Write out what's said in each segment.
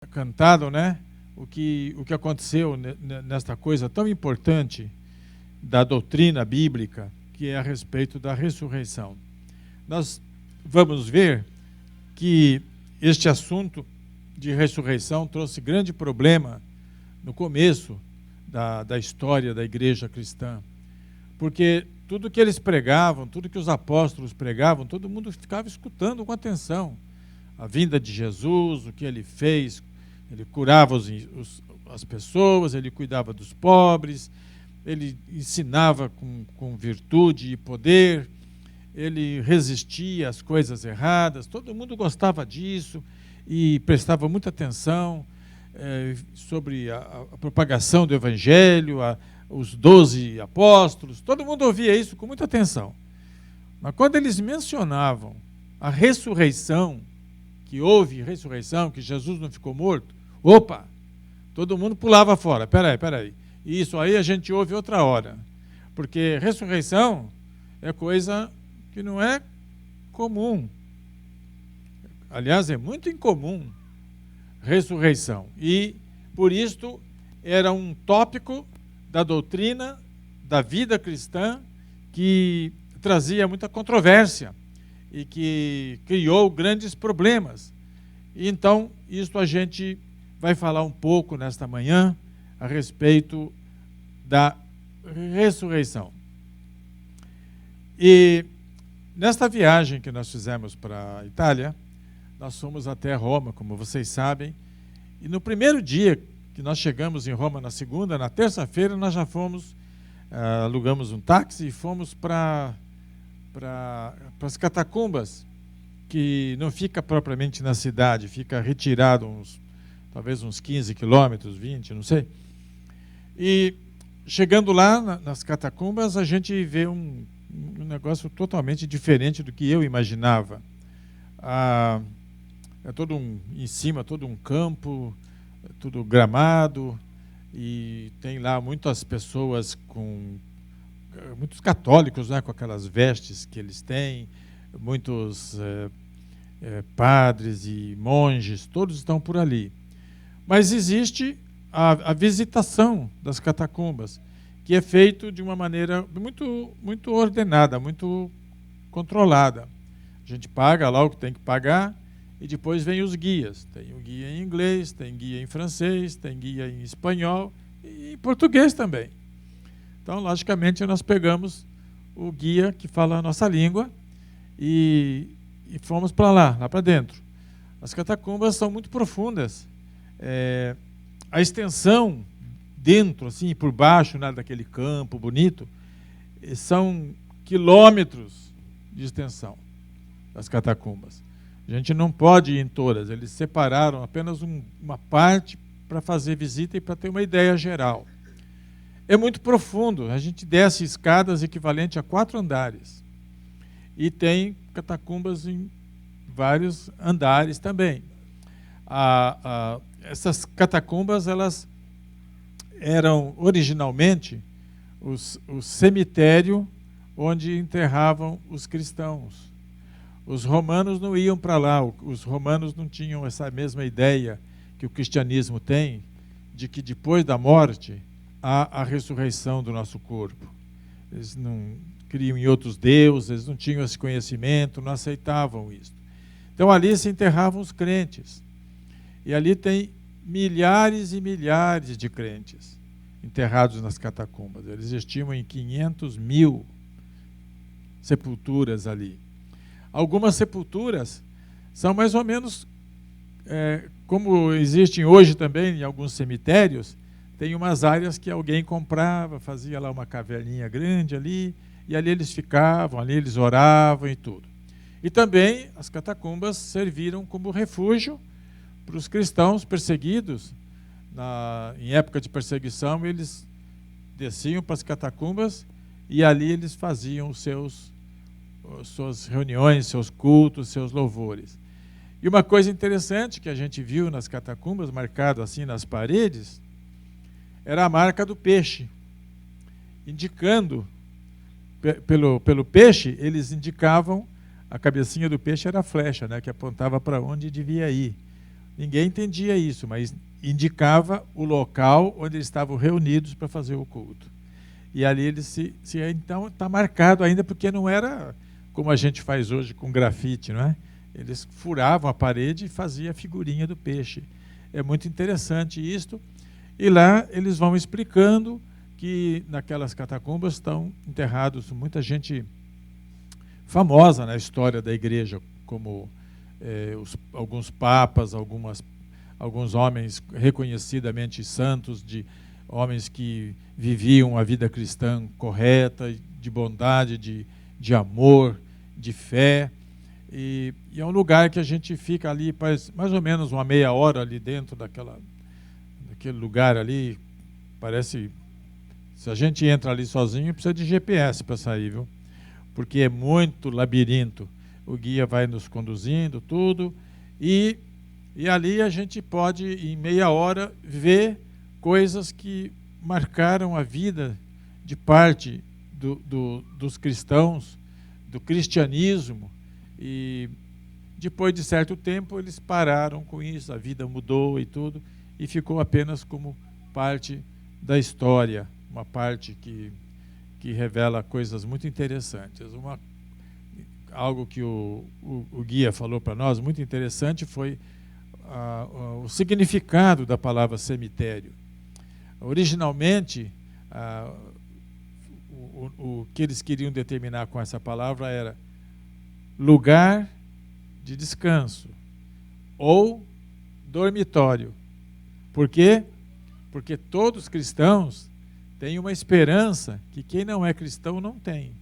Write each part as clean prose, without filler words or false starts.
cantado, né? O que aconteceu nesta coisa tão importante da doutrina bíblica, que é a respeito da ressurreição. Nós vamos ver que este assunto de ressurreição trouxe grande problema no começo da história da igreja cristã, porque tudo que eles pregavam, tudo que os apóstolos pregavam, todo mundo ficava escutando com atenção. A vinda de Jesus, o que ele fez, ele curava as pessoas, ele cuidava dos pobres, ele ensinava com virtude e poder, ele resistia às coisas erradas, todo mundo gostava disso e prestava muita atenção sobre a propagação do Evangelho, os 12 apóstolos, todo mundo ouvia isso com muita atenção. Mas quando eles mencionavam a ressurreição, que houve ressurreição, que Jesus não ficou morto, opa, todo mundo pulava fora. Peraí. Isso aí a gente ouve outra hora, porque ressurreição é coisa que não é comum. Aliás, é muito incomum ressurreição. E, por isto, era um tópico da doutrina da vida cristã que trazia muita controvérsia e que criou grandes problemas. E, então, isto a gente vai falar um pouco nesta manhã a respeito da ressurreição. E nesta viagem que nós fizemos para a Itália, nós fomos até Roma, como vocês sabem, e no primeiro dia que nós chegamos em Roma, na segunda, na terça-feira, nós já fomos, alugamos um táxi e fomos para as catacumbas, que não fica propriamente na cidade, fica retirado talvez uns 15 quilômetros, 20, não sei. E chegando lá nas catacumbas, a gente vê um negócio totalmente diferente do que eu imaginava. É em cima, todo um campo, tudo gramado, e tem lá muitas pessoas muitos católicos, né, com aquelas vestes que eles têm, muitos padres e monges, todos estão por ali. Mas existe a visitação das catacumbas, que é feito de uma maneira muito ordenada, muito controlada. A gente paga lá o que tem que pagar e depois vem os guias. Tem o guia em inglês, tem guia em francês, tem guia em espanhol e em português também. Então, logicamente, nós pegamos o guia que fala a nossa língua e fomos para lá para dentro. As catacumbas são muito profundas. A extensão dentro, assim, por baixo, né, daquele campo bonito, são quilômetros de extensão das catacumbas. A gente não pode ir em todas, eles separaram apenas uma parte para fazer visita e para ter uma ideia geral. É muito profundo, a gente desce escadas equivalentes a 4 andares. E tem catacumbas em vários andares também. Essas catacumbas, elas eram originalmente o cemitério onde enterravam os cristãos. Os romanos não iam para lá, os romanos não tinham essa mesma ideia que o cristianismo tem, de que depois da morte há a ressurreição do nosso corpo. Eles não criam em outros deuses, eles não tinham esse conhecimento, não aceitavam isso. Então ali se enterravam os crentes. E ali tem milhares e milhares de crentes enterrados nas catacumbas. Eles estimam em 500 mil sepulturas ali. Algumas sepulturas são mais ou menos como existem hoje também em alguns cemitérios, tem umas áreas que alguém comprava, fazia lá uma caverninha grande ali, e ali eles ficavam, ali eles oravam e tudo. E também as catacumbas serviram como refúgio para os cristãos perseguidos. Em época de perseguição, eles desciam para as catacumbas e ali eles faziam suas reuniões, seus cultos, seus louvores. E uma coisa interessante que a gente viu nas catacumbas, marcado assim nas paredes, era a marca do peixe, indicando, pelo peixe, eles indicavam, a cabecinha do peixe era a flecha, né, que apontava para onde devia ir. Ninguém entendia isso, mas indicava o local onde eles estavam reunidos para fazer o culto. E ali eles então está marcado ainda, porque não era como a gente faz hoje com grafite, não é? Eles furavam a parede e faziam a figurinha do peixe. É muito interessante isto. E lá eles vão explicando que naquelas catacumbas estão enterrados muita gente famosa na história da igreja, como alguns papas, alguns homens reconhecidamente santos, homens que viviam a vida cristã correta, de bondade, de amor, de fé. E é um lugar que a gente fica ali, mais ou menos uma meia hora ali dentro daquele lugar ali. Parece, se a gente entra ali sozinho, precisa de GPS para sair, viu? Porque é muito labirinto. O guia vai nos conduzindo, tudo, e ali a gente pode, em meia hora, ver coisas que marcaram a vida de parte dos cristãos, do cristianismo, e depois de certo tempo eles pararam com isso, a vida mudou e tudo, e ficou apenas como parte da história, uma parte que revela coisas muito interessantes. Algo que o guia falou para nós, muito interessante, foi o significado da palavra cemitério. Originalmente, o que eles queriam determinar com essa palavra era lugar de descanso ou dormitório. Por quê? Porque todos cristãos têm uma esperança que quem não é cristão não tem.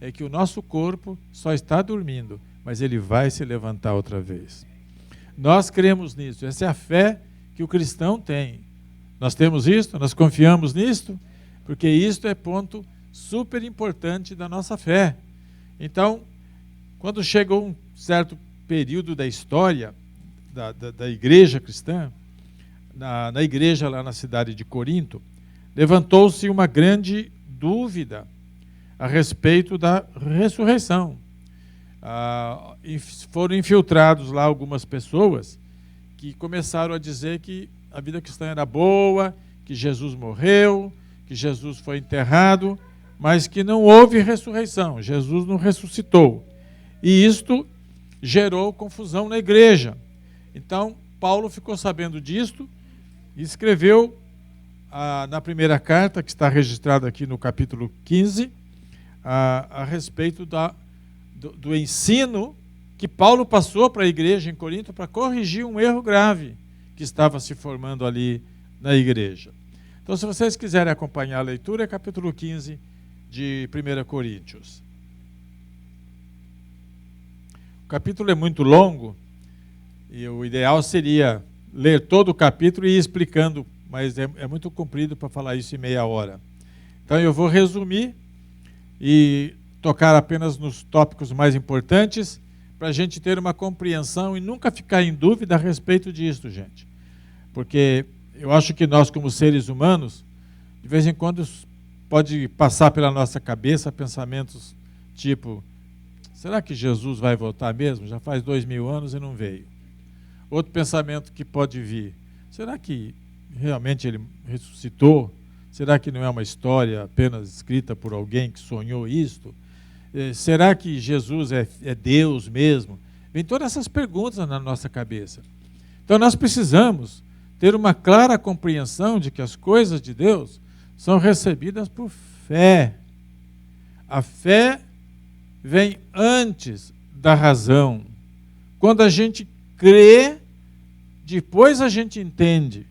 É que o nosso corpo só está dormindo, mas ele vai se levantar outra vez. Nós cremos nisso, essa é a fé que o cristão tem. Nós temos isto, nós confiamos nisto, porque isto é ponto super importante da nossa fé. Então, quando chegou um certo período da história da igreja cristã, na igreja lá na cidade de Corinto, levantou-se uma grande dúvida a respeito da ressurreição. Foram infiltrados lá algumas pessoas que começaram a dizer que a vida cristã era boa, que Jesus morreu, que Jesus foi enterrado, mas que não houve ressurreição, Jesus não ressuscitou. E isto gerou confusão na igreja. Então, Paulo ficou sabendo disto e escreveu na primeira carta, que está registrada aqui no capítulo 15, a respeito do ensino que Paulo passou para a igreja em Corinto para corrigir um erro grave que estava se formando ali na igreja. Então, se vocês quiserem acompanhar a leitura, é capítulo 15 de 1 Coríntios. O capítulo é muito longo e o ideal seria ler todo o capítulo e ir explicando, mas é muito comprido para falar isso em meia hora. Então eu vou resumir e tocar apenas nos tópicos mais importantes para a gente ter uma compreensão e nunca ficar em dúvida a respeito disso, gente. Porque eu acho que nós, como seres humanos, de vez em quando pode passar pela nossa cabeça pensamentos tipo: será que Jesus vai voltar mesmo? Já faz 2000 anos e não veio. Outro pensamento que pode vir: será que realmente ele ressuscitou? Será que não é uma história apenas escrita por alguém que sonhou isto? Será que Jesus é Deus mesmo? Vem todas essas perguntas na nossa cabeça. Então nós precisamos ter uma clara compreensão de que as coisas de Deus são recebidas por fé. A fé vem antes da razão. Quando a gente crê, depois a gente entende.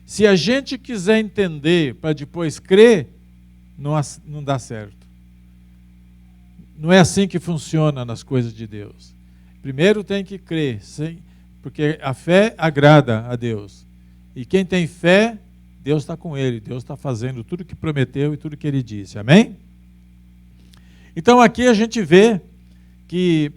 Se a gente quiser entender para depois crer, não dá certo. Não é assim que funciona nas coisas de Deus. Primeiro tem que crer, porque a fé agrada a Deus. E quem tem fé, Deus está com ele. Deus está fazendo tudo que prometeu e tudo que ele disse. Amém? Então aqui a gente vê que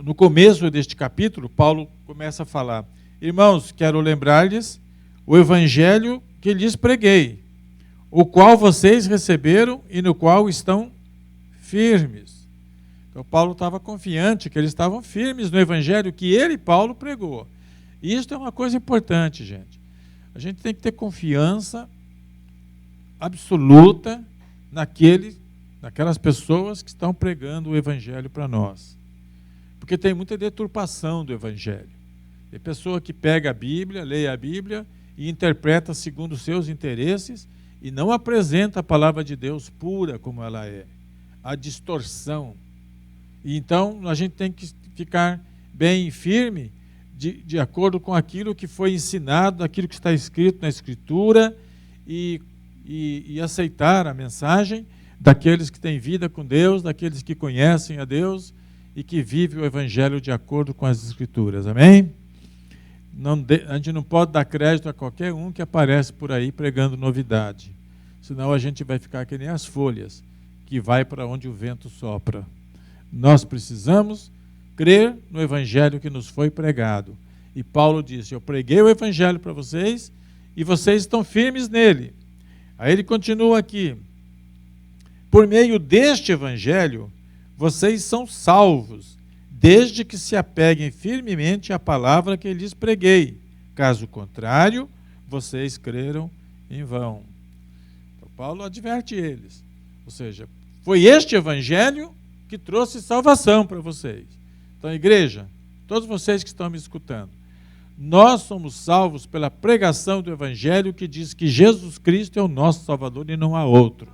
no começo deste capítulo, Paulo começa a falar: irmãos, quero lembrar-lhes o evangelho que lhes preguei, o qual vocês receberam e no qual estão firmes. Então Paulo estava confiante que eles estavam firmes no evangelho que ele, Paulo, pregou. E isso é uma coisa importante, gente. A gente tem que ter confiança absoluta naquelas pessoas que estão pregando o Evangelho para nós. Porque tem muita deturpação do Evangelho. Tem pessoa que pega a Bíblia, lê a Bíblia e interpreta segundo os seus interesses e não apresenta a palavra de Deus pura como ela é. A distorção. E então a gente tem que ficar bem firme de acordo com aquilo que foi ensinado, aquilo que está escrito na Escritura e aceitar a mensagem daqueles que têm vida com Deus, daqueles que conhecem a Deus e que vivem o Evangelho de acordo com as Escrituras. Amém? A gente não pode dar crédito a qualquer um que aparece por aí pregando novidade. Senão a gente vai ficar que nem as folhas, que vai para onde o vento sopra. Nós precisamos crer no Evangelho que nos foi pregado. E Paulo disse, eu preguei o Evangelho para vocês e vocês estão firmes nele. Aí ele continua aqui, por meio deste Evangelho, vocês são salvos, desde que se apeguem firmemente à palavra que lhes preguei. Caso contrário, vocês creram em vão. Então, Paulo adverte eles. Ou seja, foi este Evangelho que trouxe salvação para vocês. Então, igreja, todos vocês que estão me escutando, nós somos salvos pela pregação do Evangelho que diz que Jesus Cristo é o nosso Salvador e não há outro.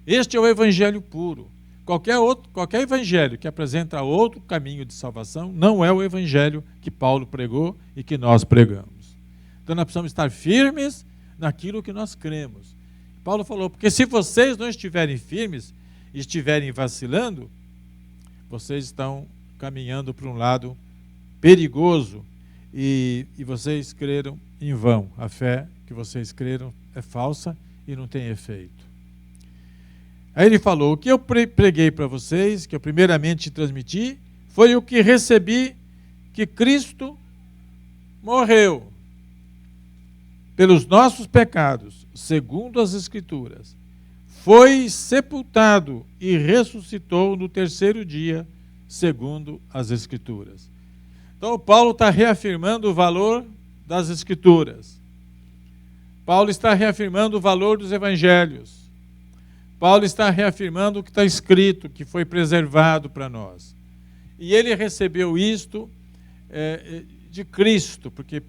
Este é o Evangelho puro. Qualquer evangelho que apresenta outro caminho de salvação não é o evangelho que Paulo pregou e que nós pregamos. Então nós precisamos estar firmes naquilo que nós cremos. Paulo falou, porque se vocês não estiverem firmes e estiverem vacilando, vocês estão caminhando para um lado perigoso e vocês creram em vão. A fé que vocês creram é falsa e não tem efeito. Aí ele falou, o que eu preguei para vocês, que eu primeiramente transmiti, foi o que recebi, que Cristo morreu pelos nossos pecados, segundo as Escrituras. Foi sepultado e ressuscitou no terceiro dia, segundo as Escrituras. Então Paulo está reafirmando o valor das Escrituras. Paulo está reafirmando o valor dos Evangelhos. Paulo está reafirmando o que está escrito, que foi preservado para nós. E ele recebeu isto de Cristo, porque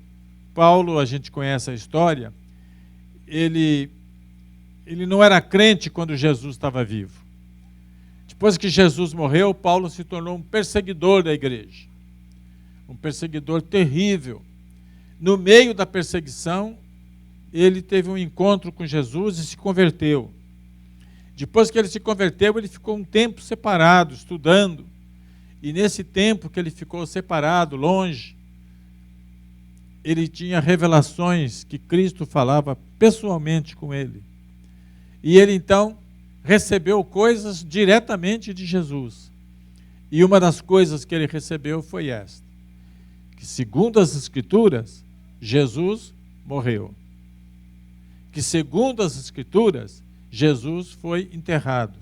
Paulo, a gente conhece a história, ele não era crente quando Jesus estava vivo. Depois que Jesus morreu, Paulo se tornou um perseguidor da igreja. Um perseguidor terrível. No meio da perseguição, ele teve um encontro com Jesus e se converteu. Depois que ele se converteu, ele ficou um tempo separado, estudando. E nesse tempo que ele ficou separado, longe, ele tinha revelações que Cristo falava pessoalmente com ele. E ele então recebeu coisas diretamente de Jesus. E uma das coisas que ele recebeu foi esta: que segundo as Escrituras, Jesus morreu. Que segundo as Escrituras, Jesus foi enterrado.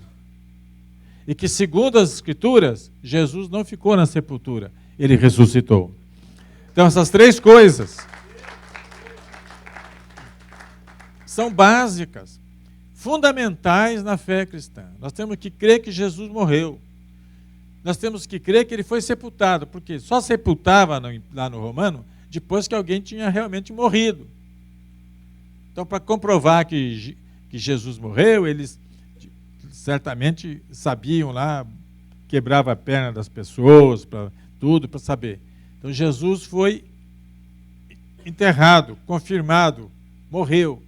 E que segundo as Escrituras, Jesus não ficou na sepultura, ele ressuscitou. Então essas três coisas são básicas, fundamentais na fé cristã. Nós temos que crer que Jesus morreu. Nós temos que crer que ele foi sepultado, porque só sepultava lá no Romano depois que alguém tinha realmente morrido. Então, para comprovar que Jesus morreu, eles certamente sabiam lá, quebrava a perna das pessoas, para tudo, para saber. Então Jesus foi enterrado, confirmado, morreu.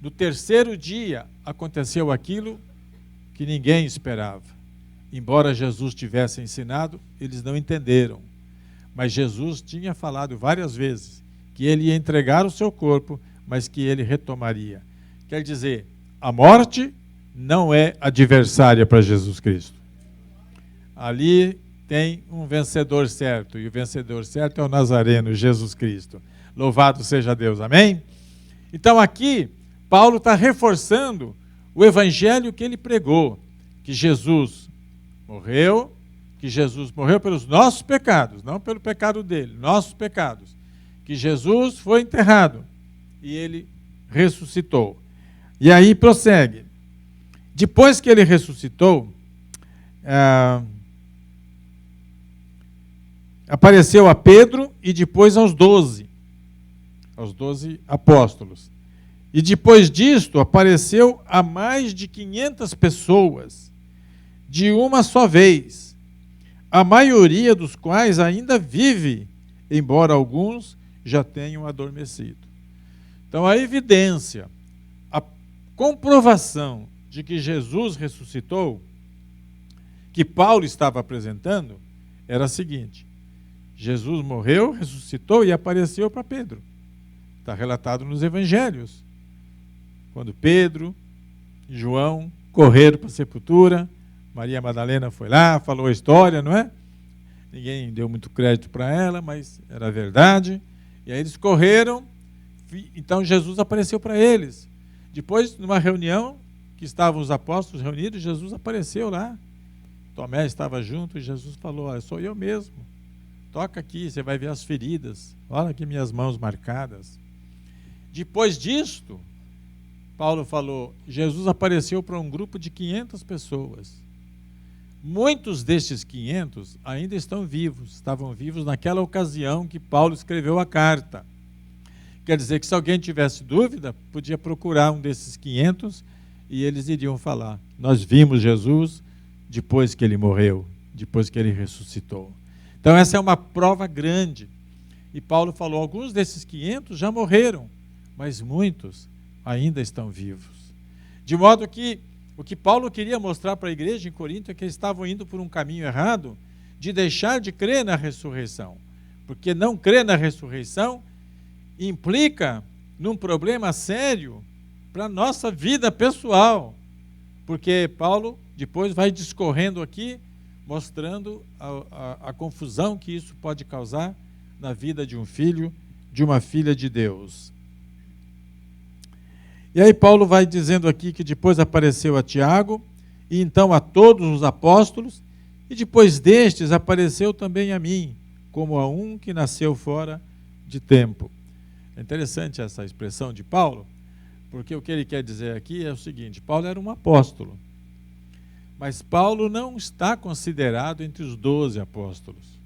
No terceiro dia aconteceu aquilo que ninguém esperava. Embora Jesus tivesse ensinado, eles não entenderam. Mas Jesus tinha falado várias vezes que ele ia entregar o seu corpo, mas que ele retomaria. Quer dizer, a morte não é adversária para Jesus Cristo. Ali tem um vencedor certo, e o vencedor certo é o Nazareno, Jesus Cristo. Louvado seja Deus, amém? Então aqui, Paulo está reforçando o evangelho que ele pregou, que Jesus morreu, que Jesus morreu pelos nossos pecados, não pelo pecado dele, nossos pecados. Que Jesus foi enterrado e ele ressuscitou. E aí prossegue. Depois que ele ressuscitou, apareceu a Pedro e depois aos 12 apóstolos. E depois disto, apareceu a mais de 500 pessoas, de uma só vez, a maioria dos quais ainda vive, embora alguns já tenham adormecido. Então, a evidência, a comprovação de que Jesus ressuscitou, que Paulo estava apresentando, era a seguinte: Jesus morreu, ressuscitou e apareceu para Pedro. Está relatado nos evangelhos. Quando Pedro e João correram para a sepultura, Maria Madalena foi lá, falou a história, não é? Ninguém deu muito crédito para ela, mas era verdade. E aí eles correram, então Jesus apareceu para eles. Depois, numa reunião, que estavam os apóstolos reunidos, Jesus apareceu lá. Tomé estava junto e Jesus falou: olha, sou eu mesmo. Toca aqui, você vai ver as feridas. Olha aqui minhas mãos marcadas. Depois disto, Paulo falou, Jesus apareceu para um grupo de 500 pessoas. Muitos destes 500 ainda estão vivos, estavam vivos naquela ocasião que Paulo escreveu a carta. Quer dizer que se alguém tivesse dúvida, podia procurar um desses 500 e eles iriam falar: nós vimos Jesus depois que ele morreu, depois que ele ressuscitou. Então essa é uma prova grande. E Paulo falou, alguns desses 500 já morreram, mas muitos ainda estão vivos. De modo que o que Paulo queria mostrar para a igreja em Corinto é que eles estavam indo por um caminho errado de deixar de crer na ressurreição. Porque não crer na ressurreição implica num problema sério para a nossa vida pessoal. Porque Paulo depois vai discorrendo aqui, mostrando a confusão que isso pode causar na vida de um filho, de uma filha de Deus. E aí Paulo vai dizendo aqui que depois apareceu a Tiago, e então a todos os apóstolos, e depois destes apareceu também a mim, como a um que nasceu fora de tempo. É interessante essa expressão de Paulo, porque o que ele quer dizer aqui é o seguinte: Paulo era um apóstolo, mas Paulo não está considerado entre os 12 apóstolos.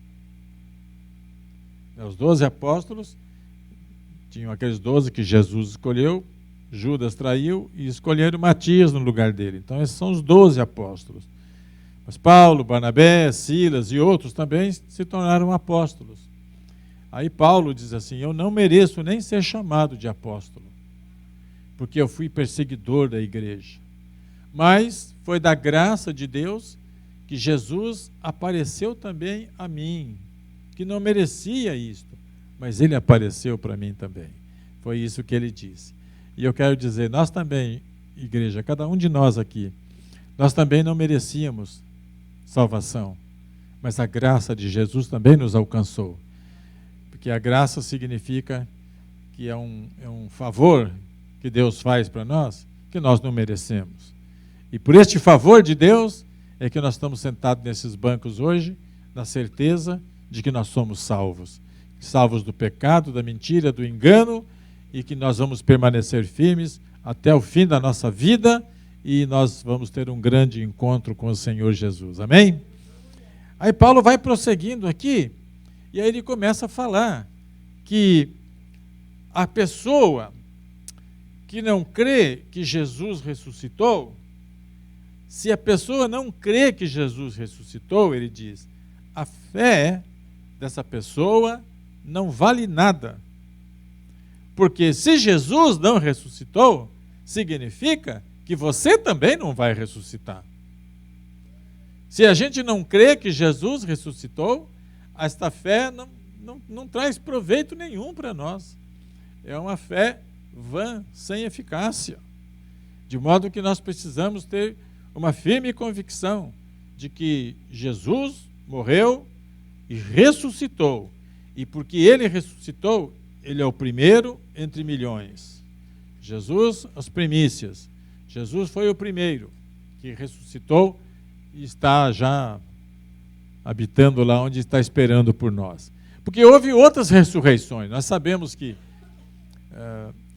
Os 12 apóstolos tinham aqueles 12 que Jesus escolheu, Judas traiu e escolheram Matias no lugar dele. Então esses são os 12 apóstolos. Mas Paulo, Barnabé, Silas e outros também se tornaram apóstolos. Aí Paulo diz assim: eu não mereço nem ser chamado de apóstolo, porque eu fui perseguidor da igreja. Mas foi da graça de Deus que Jesus apareceu também a mim, que não merecia isto, mas ele apareceu para mim também. Foi isso que ele disse. E eu quero dizer, nós também, igreja, cada um de nós aqui, nós também não merecíamos salvação, mas a graça de Jesus também nos alcançou. Porque a graça significa que é um favor que Deus faz para nós, que nós não merecemos. E por este favor de Deus é que nós estamos sentados nesses bancos hoje, na certeza de que nós somos salvos. Salvos do pecado, da mentira, do engano, e que nós vamos permanecer firmes até o fim da nossa vida e nós vamos ter um grande encontro com o Senhor Jesus. Amém? Aí Paulo vai prosseguindo aqui, e aí ele começa a falar que a pessoa que não crê que Jesus ressuscitou, se a pessoa não crê que Jesus ressuscitou, ele diz, a fé dessa pessoa não vale nada. Porque se Jesus não ressuscitou, significa que você também não vai ressuscitar. Se a gente não crê que Jesus ressuscitou, esta fé não traz proveito nenhum para nós. É uma fé vã, sem eficácia. De modo que nós precisamos ter uma firme convicção de que Jesus morreu e ressuscitou. E porque ele ressuscitou, ele é o primeiro entre milhões. Jesus, as primícias. Jesus foi o primeiro que ressuscitou e está já habitando lá onde está esperando por nós. Porque houve outras ressurreições. Nós sabemos que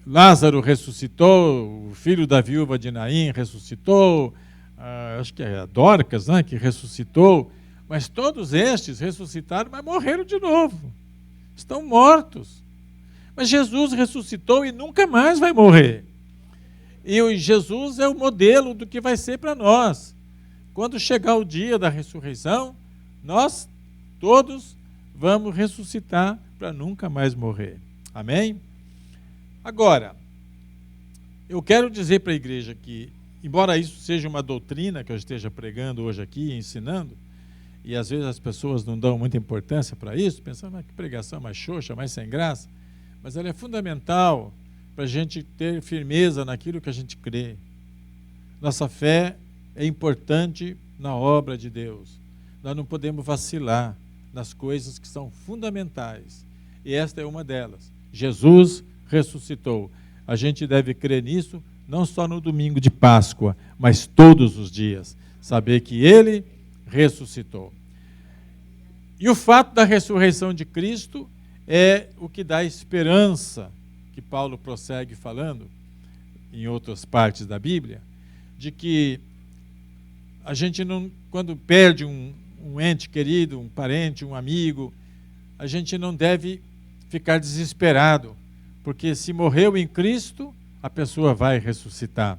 Lázaro ressuscitou, o filho da viúva de Naim ressuscitou, acho que é a Dorcas, né, que ressuscitou, mas todos estes ressuscitaram, mas morreram de novo. Estão mortos. Mas Jesus ressuscitou e nunca mais vai morrer. E Jesus é o modelo do que vai ser para nós. Quando chegar o dia da ressurreição, nós todos vamos ressuscitar para nunca mais morrer. Amém? Agora, eu quero dizer para a igreja que, embora isso seja uma doutrina que eu esteja pregando hoje aqui, ensinando, e às vezes as pessoas não dão muita importância para isso, pensando que pregação mais xoxa, mais sem graça, mas ela é fundamental para a gente ter firmeza naquilo que a gente crê. Nossa fé é importante na obra de Deus. Nós não podemos vacilar nas coisas que são fundamentais. E esta é uma delas. Jesus ressuscitou. A gente deve crer nisso, não só no domingo de Páscoa, mas todos os dias. Saber que Ele ressuscitou. E o fato da ressurreição de Cristo é o que dá esperança, que Paulo prossegue falando em outras partes da Bíblia, de que a gente não, quando perde um ente querido, um parente, um amigo, a gente não deve ficar desesperado, porque se morreu em Cristo, a pessoa vai ressuscitar.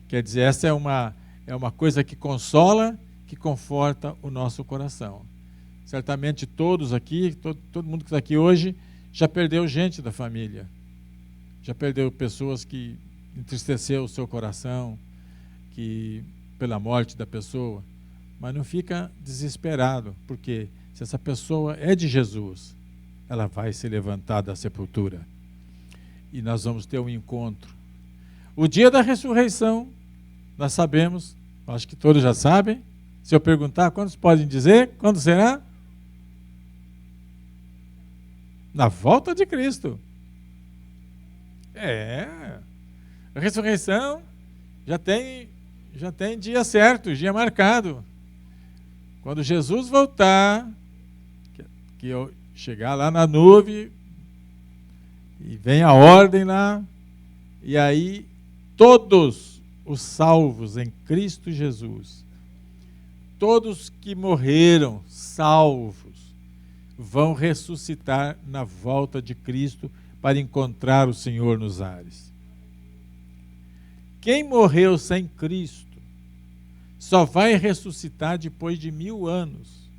Quer dizer, essa é uma coisa que consola, que conforta o nosso coração. Certamente todos aqui, todo mundo que está aqui hoje, já perdeu gente da família, já perdeu pessoas que entristeceu o seu coração, que pela morte da pessoa, mas não fica desesperado, porque se essa pessoa é de Jesus, ela vai se levantar da sepultura e nós vamos ter um encontro. O dia da ressurreição, nós sabemos, acho que todos já sabem. Se eu perguntar, quantos podem dizer? Quando será? Na volta de Cristo. A ressurreição já tem dia certo, dia marcado. Quando Jesus voltar, que eu chegar lá na nuvem, e vem a ordem lá, e aí todos os salvos em Cristo Jesus, todos que morreram salvos, vão ressuscitar na volta de Cristo para encontrar o Senhor nos ares. Quem morreu sem Cristo só vai ressuscitar depois de 1000 anos,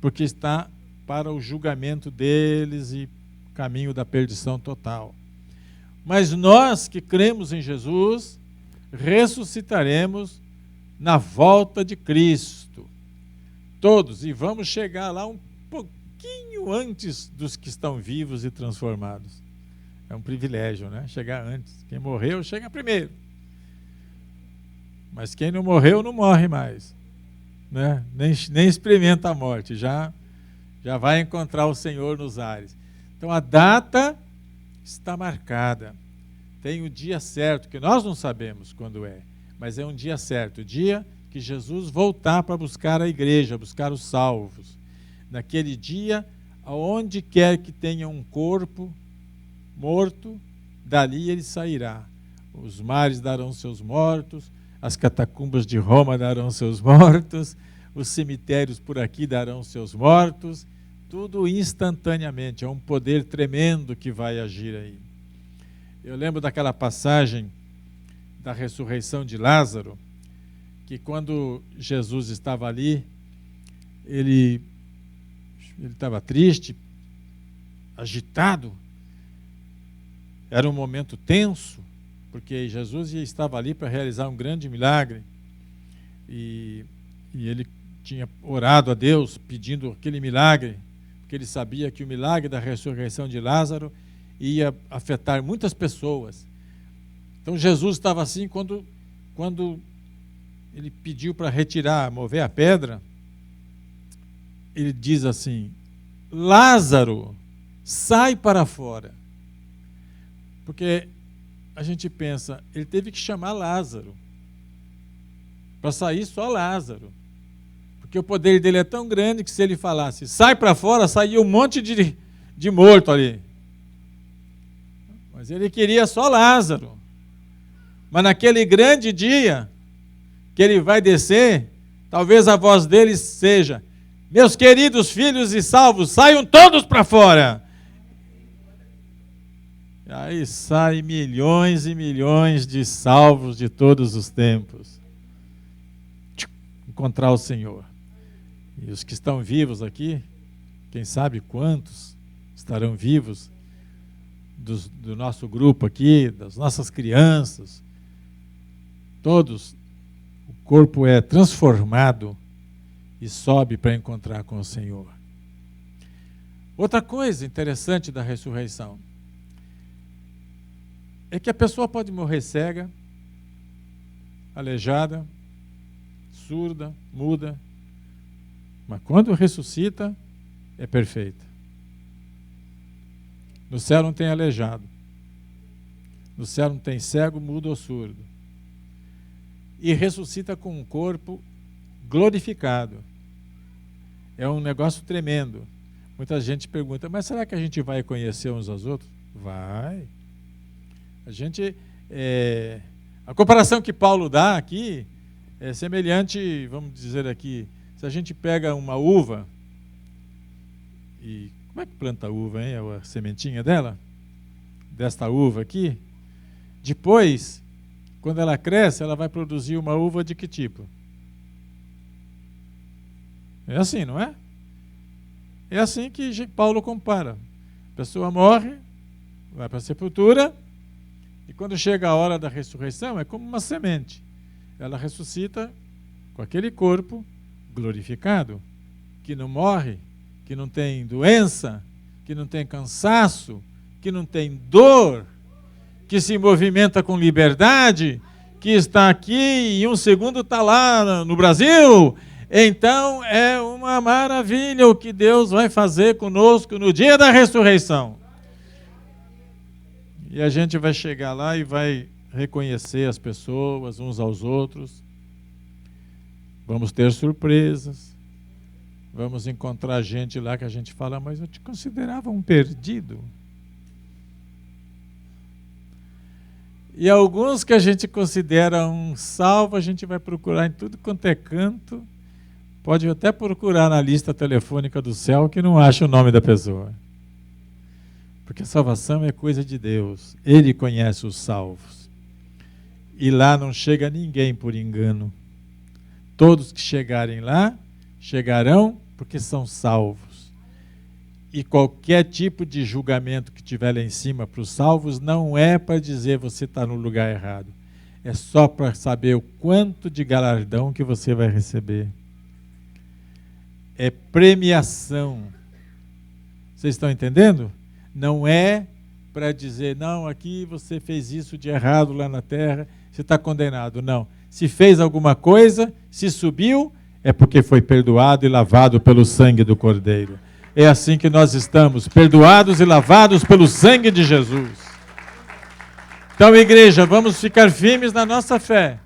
porque está para o julgamento deles e caminho da perdição total. Mas nós que cremos em Jesus, ressuscitaremos na volta de Cristo. Todos, e vamos chegar lá um pouquinho antes dos que estão vivos e transformados. É um privilégio, né? Chegar antes. Quem morreu, chega primeiro. Mas quem não morreu, não morre mais. Né? Nem experimenta a morte, já vai encontrar o Senhor nos ares. Então a data está marcada. Tem o dia certo, que nós não sabemos quando é, mas é um dia certo, o dia que Jesus voltar para buscar a igreja, buscar os salvos. Naquele dia, aonde quer que tenha um corpo morto, dali ele sairá. Os mares darão seus mortos, as catacumbas de Roma darão seus mortos, os cemitérios por aqui darão seus mortos, tudo instantaneamente. É um poder tremendo que vai agir aí. Eu lembro daquela passagem da ressurreição de Lázaro, que quando Jesus estava ali, ele estava triste, agitado, era um momento tenso, porque Jesus estava ali para realizar um grande milagre, e ele tinha orado a Deus pedindo aquele milagre, porque ele sabia que o milagre da ressurreição de Lázaro ia afetar muitas pessoas. Então Jesus estava assim, quando ele pediu para retirar, mover a pedra, ele diz assim: Lázaro, sai para fora. Porque a gente pensa, ele teve que chamar Lázaro. Para sair só Lázaro. Porque o poder dele é tão grande que se ele falasse, sai para fora, saía um monte de morto ali. Mas ele queria só Lázaro. Mas naquele grande dia que ele vai descer, talvez a voz dele seja, meus queridos filhos e salvos, saiam todos para fora. E aí saem milhões e milhões de salvos de todos os tempos. Encontrar o Senhor. E os que estão vivos aqui, quem sabe quantos estarão vivos do nosso grupo aqui, das nossas crianças, todos, o corpo é transformado e sobe para encontrar com o Senhor. Outra coisa interessante da ressurreição é que a pessoa pode morrer cega, aleijada, surda, muda, mas quando ressuscita, é perfeita. No céu não tem aleijado. No céu não tem cego, mudo ou surdo. E ressuscita com um corpo glorificado. É um negócio tremendo. Muita gente pergunta, mas será que a gente vai conhecer uns aos outros? Vai. A comparação que Paulo dá aqui é semelhante, vamos dizer aqui, se a gente pega uma uva, e como é que planta a uva, hein? A sementinha dela, desta uva aqui, depois, quando ela cresce, ela vai produzir uma uva de que tipo? É assim, não é? É assim que Paulo compara. A pessoa morre, vai para a sepultura, e quando chega a hora da ressurreição, é como uma semente. Ela ressuscita com aquele corpo glorificado, que não morre, que não tem doença, que não tem cansaço, que não tem dor, que se movimenta com liberdade, que está aqui e em um segundo está lá no Brasil. Então é uma maravilha o que Deus vai fazer conosco no dia da ressurreição. E a gente vai chegar lá e vai reconhecer as pessoas uns aos outros. Vamos ter surpresas. Vamos encontrar gente lá que a gente fala, mas eu te considerava um perdido. E alguns que a gente considera um salvo, a gente vai procurar em tudo quanto é canto. Pode até procurar na lista telefônica do céu que não acha o nome da pessoa. Porque a salvação é coisa de Deus. Ele conhece os salvos. E lá não chega ninguém por engano. Todos que chegarem lá, chegarão porque são salvos. E qualquer tipo de julgamento que tiver lá em cima para os salvos não é para dizer você está no lugar errado. É só para saber o quanto de galardão que você vai receber. É premiação. Vocês estão entendendo? Não é para dizer, não, aqui você fez isso de errado lá na terra, você está condenado. Não. Se fez alguma coisa, se subiu, é porque foi perdoado e lavado pelo sangue do Cordeiro. É assim que nós estamos, perdoados e lavados pelo sangue de Jesus. Então, igreja, vamos ficar firmes na nossa fé.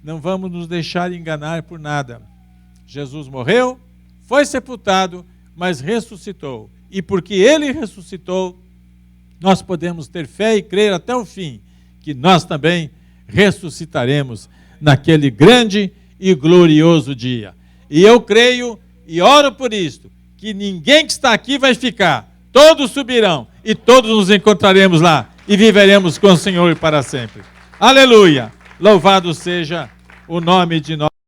Não vamos nos deixar enganar por nada. Jesus morreu, foi sepultado, mas ressuscitou. E porque ele ressuscitou, nós podemos ter fé e crer até o fim, que nós também ressuscitaremos naquele grande e glorioso dia. E eu creio e oro por isto, que ninguém que está aqui vai ficar, todos subirão e todos nos encontraremos lá e viveremos com o Senhor para sempre. Aleluia! Louvado seja o nome de nosso